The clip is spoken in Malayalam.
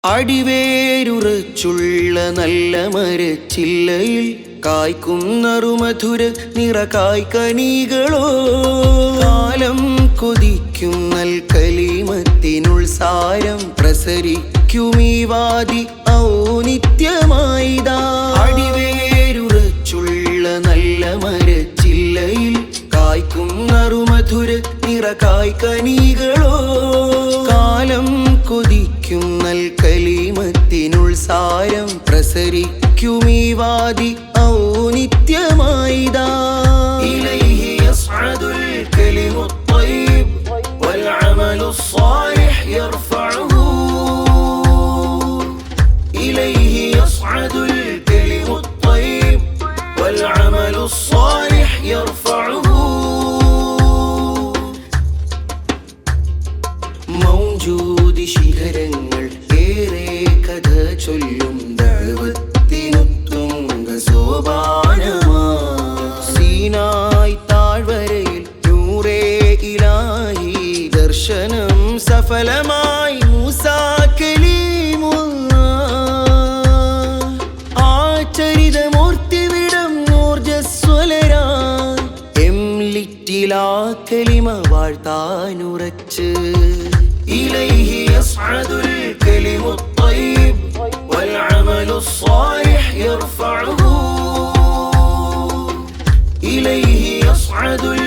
അടിവേരുറച്ചുള്ള നല്ല മരച്ചില്ലയിൽ കായ്ക്കുന്നറുമധുര നിറകായ്ക്കനികളോ കാലം കൊതിക്കും നൽകലിമത്തിനുൾസാരം പ്രസരിക്കുമീ വാദി ഔനിത്യമായിതാ. അടിവേരുറച്ചുള്ള നല്ല മരച്ചില്ലയിൽ കായ്ക്കുന്നറുമധുര നിറകായ്ക്കനികളോ കാലം കൊതിക്കും നൽകലിമത്തിനുൾസാരം പ്രസരിക്കുമീ വാദി ഔനിത്യമായിതാ. ഇലൈഹി യസ്അദുൽ കലിമുത് ത്വയ്യിബ് വൽ അമലുസ് സ്വാലിഹ് യർഫഉഹു. ഇലൈഹി യസ്അദുൽ കലിമുത് ത്വയ്യിബ് വൽ അമലുസ് സ്വാലിഹ് യർഫഉഹു. മൗജൂദി ശിഖരങ്ങൾ ഏറെ കഥ ചൊല്ലും ദഅവത്തിനുത്തുംഗ സോപാനമാ. സീനായ് താഴ്വരയിൽ നൂറേ ഇലാഹി ദർശനം സഫലമായി മൂസാ കലീമുല്ലാഹ്. ആചരിതമൂർത്തിവിടം ഊർജസ്വലരാൻ എംലിറ്റിലാ കലിമ വാഴ്ത്താനുറച്ച്. ഇലൈഹി യസ്അദുൽ കലിമുത് ത്വയ്യിബ് വൽ അമലുസ് സ്വാലിഹ് യർഫഉഹു. ഇലൈഹി യസ്അദുൽ